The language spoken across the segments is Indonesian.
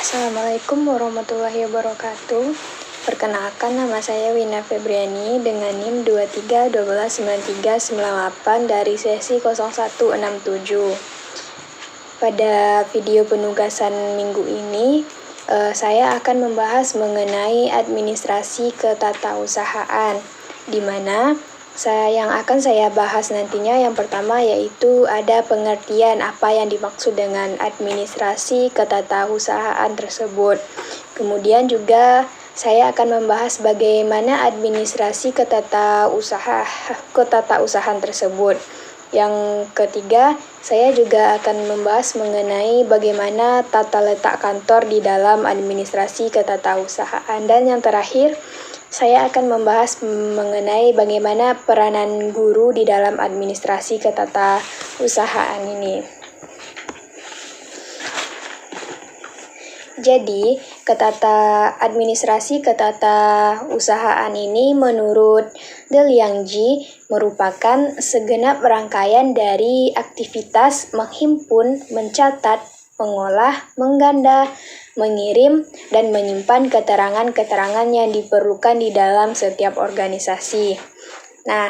Assalamualaikum warahmatullahi wabarakatuh. Perkenalkan, nama saya Wina Febriani dengan NIM 23129398 dari sesi 0167. Pada video penugasan minggu ini, saya akan membahas mengenai administrasi ketatausahaan, di mana yang akan saya bahas nantinya yang pertama yaitu ada pengertian apa yang dimaksud dengan administrasi ketatausahaan tersebut. Kemudian juga saya akan membahas bagaimana administrasi ketatausahaan tersebut. Yang ketiga, saya juga akan membahas mengenai bagaimana tata letak kantor di dalam administrasi ketatausahaan. Dan yang terakhir, saya akan membahas mengenai bagaimana peranan guru di dalam administrasi ketatausahaan ini. Jadi, administrasi ketatausahaan ini menurut De Liangji merupakan segenap rangkaian dari aktivitas menghimpun, mencatat, mengolah, mengganda, mengirim, dan menyimpan keterangan-keterangan yang diperlukan di dalam setiap organisasi. Nah,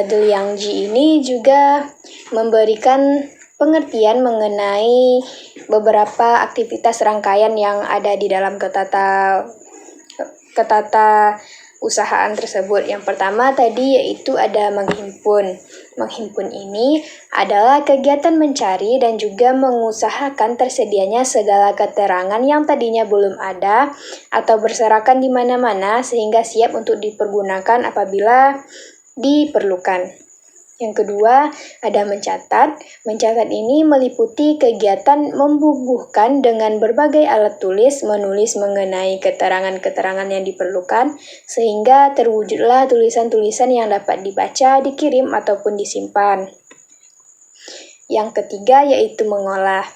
De Liangji ini juga memberikan pengertian mengenai beberapa aktivitas rangkaian yang ada di dalam ketatausahaan tersebut. Yang pertama tadi yaitu ada menghimpun. Menghimpun ini adalah kegiatan mencari dan juga mengusahakan tersedianya segala keterangan yang tadinya belum ada atau berserakan di mana-mana sehingga siap untuk dipergunakan apabila diperlukan. Yang kedua, ada mencatat. Mencatat ini meliputi kegiatan membubuhkan dengan berbagai alat tulis, menulis mengenai keterangan-keterangan yang diperlukan, sehingga terwujudlah tulisan-tulisan yang dapat dibaca, dikirim, ataupun disimpan. Yang ketiga, yaitu mengolah.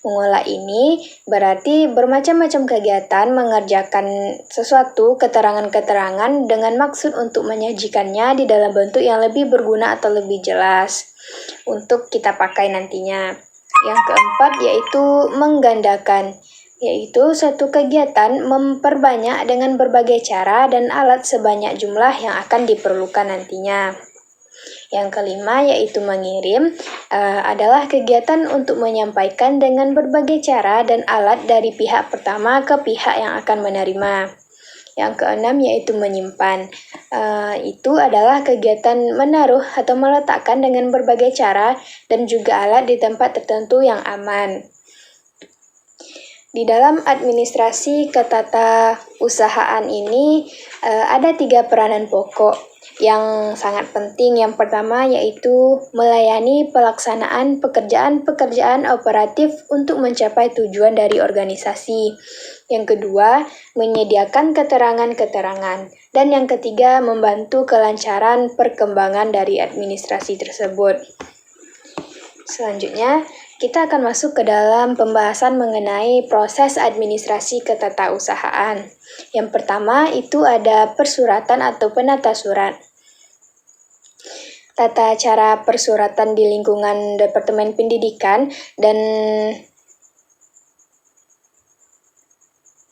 Mengolah ini berarti bermacam-macam kegiatan mengerjakan sesuatu keterangan-keterangan dengan maksud untuk menyajikannya di dalam bentuk yang lebih berguna atau lebih jelas untuk kita pakai nantinya. Yang keempat yaitu menggandakan, yaitu suatu kegiatan memperbanyak dengan berbagai cara dan alat sebanyak jumlah yang akan diperlukan nantinya. Yang kelima yaitu mengirim, adalah kegiatan untuk menyampaikan dengan berbagai cara dan alat dari pihak pertama ke pihak yang akan menerima. Yang keenam yaitu menyimpan, itu adalah kegiatan menaruh atau meletakkan dengan berbagai cara dan juga alat di tempat tertentu yang aman. Di dalam administrasi ketatausahaan ini ada 3 peranan pokok yang sangat penting. Yang pertama yaitu melayani pelaksanaan pekerjaan-pekerjaan operatif untuk mencapai tujuan dari organisasi. Yang kedua, menyediakan keterangan-keterangan. Dan yang ketiga, membantu kelancaran perkembangan dari administrasi tersebut. Selanjutnya, kita akan masuk ke dalam pembahasan mengenai proses administrasi ketatausahaan. Yang pertama itu ada persuratan atau penata surat. Tata cara persuratan di lingkungan Departemen Pendidikan dan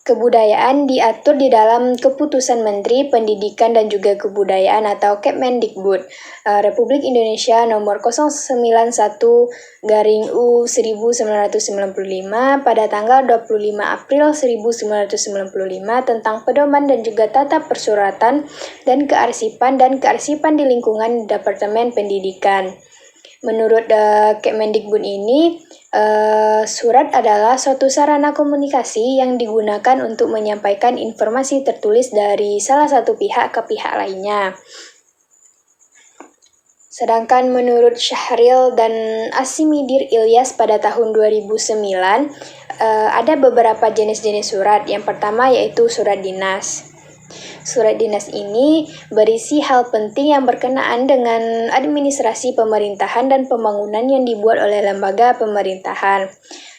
Kebudayaan diatur di dalam Keputusan Menteri Pendidikan dan juga Kebudayaan atau Kemendikbud Republik Indonesia nomor 091/U/1995 pada tanggal 25 April 1995 tentang pedoman dan juga tata persuratan dan kearsipan di lingkungan Departemen Pendidikan. Menurut Kemendikbud ini, surat adalah suatu sarana komunikasi yang digunakan untuk menyampaikan informasi tertulis dari salah satu pihak ke pihak lainnya. Sedangkan menurut Syahril dan Asimidir Ilyas pada tahun 2009, ada beberapa jenis-jenis surat. Yang pertama yaitu surat dinas. Surat dinas ini berisi hal penting yang berkenaan dengan administrasi pemerintahan dan pembangunan yang dibuat oleh lembaga pemerintahan.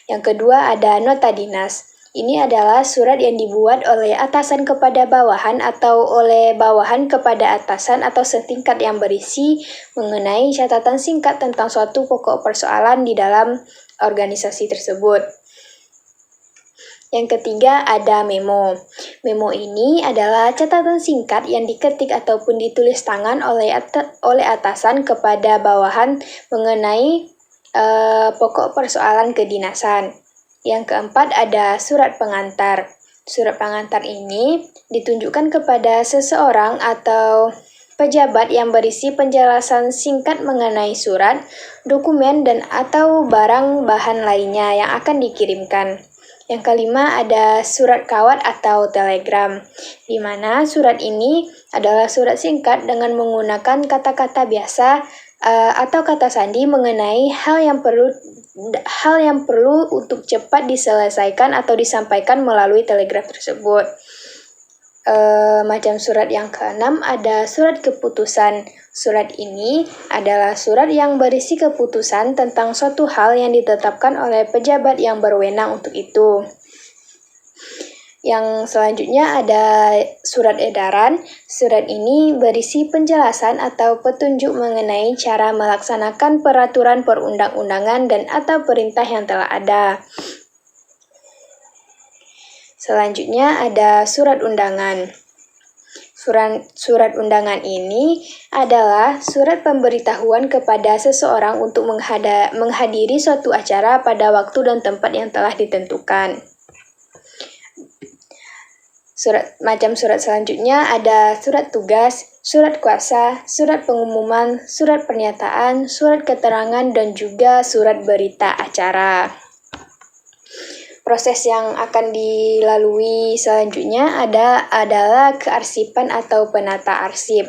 Yang kedua ada nota dinas. Ini adalah surat yang dibuat oleh atasan kepada bawahan atau oleh bawahan kepada atasan atau setingkat yang berisi mengenai catatan singkat tentang suatu pokok persoalan di dalam organisasi tersebut. Yang ketiga ada memo. Memo ini adalah catatan singkat yang diketik ataupun ditulis tangan oleh atasan kepada bawahan mengenai pokok persoalan kedinasan. Yang keempat ada surat pengantar. Surat pengantar ini ditunjukkan kepada seseorang atau pejabat yang berisi penjelasan singkat mengenai surat, dokumen, dan atau barang bahan lainnya yang akan dikirimkan. Yang kelima ada surat kawat atau telegram, di mana surat ini adalah surat singkat dengan menggunakan kata-kata biasa atau kata sandi mengenai hal yang perlu untuk cepat diselesaikan atau disampaikan melalui telegram tersebut. Macam surat yang keenam ada surat keputusan. Surat ini adalah surat yang berisi keputusan tentang suatu hal yang ditetapkan oleh pejabat yang berwenang untuk itu. Yang selanjutnya ada surat edaran. Surat ini berisi penjelasan atau petunjuk mengenai cara melaksanakan peraturan perundang-undangan dan atau perintah yang telah ada. Selanjutnya ada surat undangan. Surat undangan ini adalah surat pemberitahuan kepada seseorang untuk menghadiri suatu acara pada waktu dan tempat yang telah ditentukan. Macam surat selanjutnya ada surat tugas, surat kuasa, surat pengumuman, surat pernyataan, surat keterangan, dan juga surat berita acara. Proses yang akan dilalui selanjutnya adalah kearsipan atau penata arsip.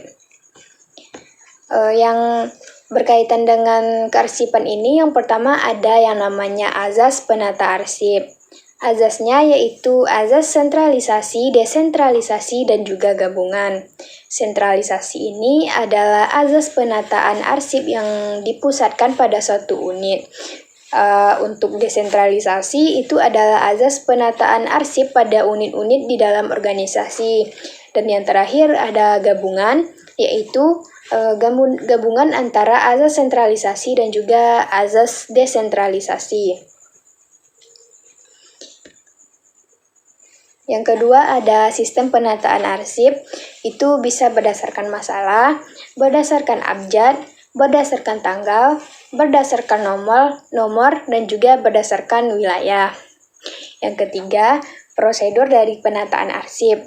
Yang berkaitan dengan kearsipan ini, yang pertama ada yang namanya azas penata arsip. Azasnya yaitu azas sentralisasi, desentralisasi, dan juga gabungan. Sentralisasi ini adalah azas penataan arsip yang dipusatkan pada suatu unit. Untuk desentralisasi itu adalah azas penataan arsip pada unit-unit di dalam organisasi. Dan yang terakhir ada gabungan, yaitu gabungan antara azas sentralisasi dan juga azas desentralisasi. Yang kedua ada sistem penataan arsip, itu bisa berdasarkan masalah, berdasarkan abjad, berdasarkan tanggal, berdasarkan nomor, dan juga berdasarkan wilayah. Yang ketiga, prosedur dari penataan arsip.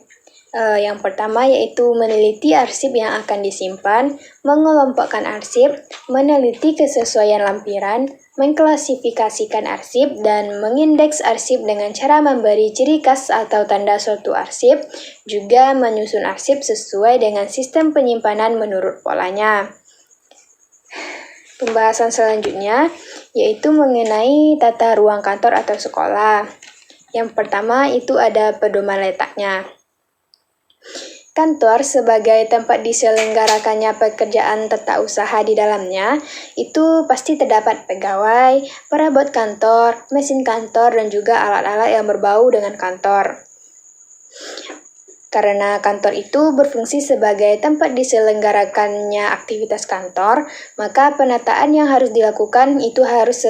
Yang pertama yaitu meneliti arsip yang akan disimpan, mengelompokkan arsip, meneliti kesesuaian lampiran, mengklasifikasikan arsip, dan mengindeks arsip dengan cara memberi ciri khas atau tanda suatu arsip, juga menyusun arsip sesuai dengan sistem penyimpanan menurut polanya. Pembahasan selanjutnya yaitu mengenai tata ruang kantor atau sekolah. Yang pertama itu ada pedoman letaknya. Kantor sebagai tempat diselenggarakannya pekerjaan tata usaha di dalamnya, itu pasti terdapat pegawai, perabot kantor, mesin kantor, dan juga alat-alat yang berbau dengan kantor. Karena kantor itu berfungsi sebagai tempat diselenggarakannya aktivitas kantor, maka penataan yang harus dilakukan itu harus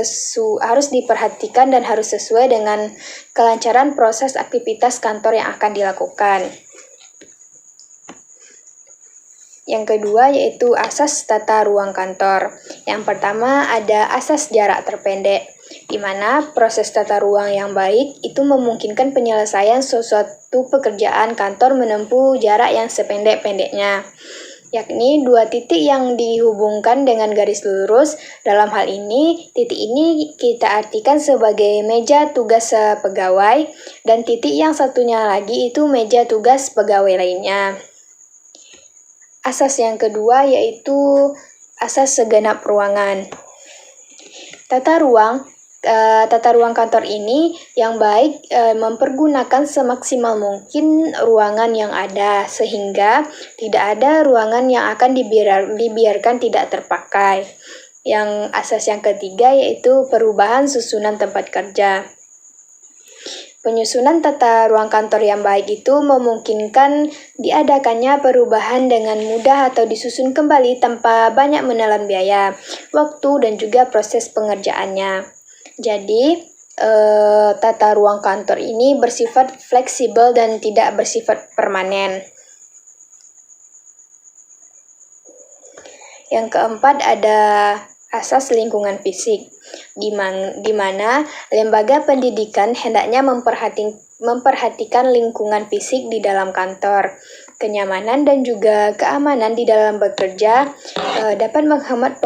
diperhatikan dan harus sesuai dengan kelancaran proses aktivitas kantor yang akan dilakukan. Yang kedua yaitu asas tata ruang kantor. Yang pertama ada asas jarak terpendek, di mana proses tata ruang yang baik itu memungkinkan penyelesaian sesuatu pekerjaan kantor menempuh jarak yang sependek-pendeknya, yakni dua titik yang dihubungkan dengan garis lurus. Dalam hal ini, titik ini kita artikan sebagai meja tugas pegawai, dan titik yang satunya lagi itu meja tugas pegawai lainnya. Asas yang kedua yaitu asas segenap ruangan. Tata ruang kantor ini yang baik mempergunakan semaksimal mungkin ruangan yang ada, sehingga tidak ada ruangan yang akan dibiarkan tidak terpakai. Yang asas yang ketiga yaitu perubahan susunan tempat kerja. Penyusunan tata ruang kantor yang baik itu memungkinkan diadakannya perubahan dengan mudah atau disusun kembali tanpa banyak menelan biaya, waktu, dan juga proses pengerjaannya. Jadi, tata ruang kantor ini bersifat fleksibel dan tidak bersifat permanen. Yang keempat ada asas lingkungan fisik, di mana lembaga pendidikan hendaknya memperhatikan lingkungan fisik di dalam kantor. Kenyamanan dan juga keamanan di dalam bekerja dapat menghemat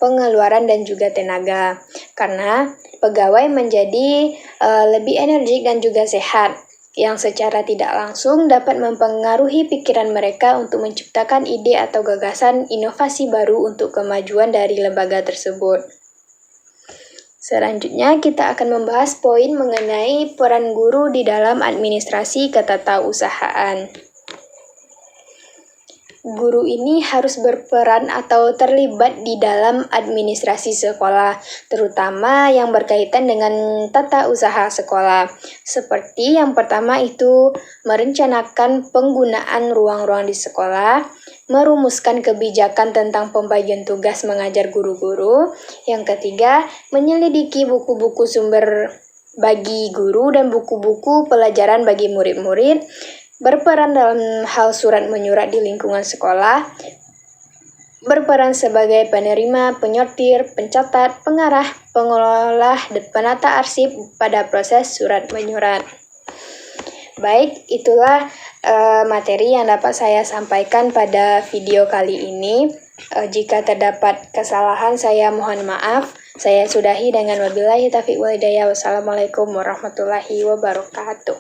pengeluaran dan juga tenaga, karena pegawai menjadi lebih energik dan juga sehat, yang secara tidak langsung dapat mempengaruhi pikiran mereka untuk menciptakan ide atau gagasan inovasi baru untuk kemajuan dari lembaga tersebut. Selanjutnya, kita akan membahas poin mengenai peran guru di dalam administrasi ketatausahaan. Guru ini harus berperan atau terlibat di dalam administrasi sekolah, terutama yang berkaitan dengan tata usaha sekolah. Seperti yang pertama itu merencanakan penggunaan ruang-ruang di sekolah, merumuskan kebijakan tentang pembagian tugas mengajar guru-guru. Yang ketiga, menyelidiki buku-buku sumber bagi guru dan buku-buku pelajaran bagi murid-murid. Berperan dalam hal surat menyurat di lingkungan sekolah, berperan sebagai penerima, penyortir, pencatat, pengarah, pengelola, dan penata arsip pada proses surat menyurat. Baik, itulah materi yang dapat saya sampaikan pada video kali ini. Jika terdapat kesalahan, saya mohon maaf. Saya sudahi dengan wabillahi taufiq wal hidayah. Wassalamualaikum warahmatullahi wabarakatuh.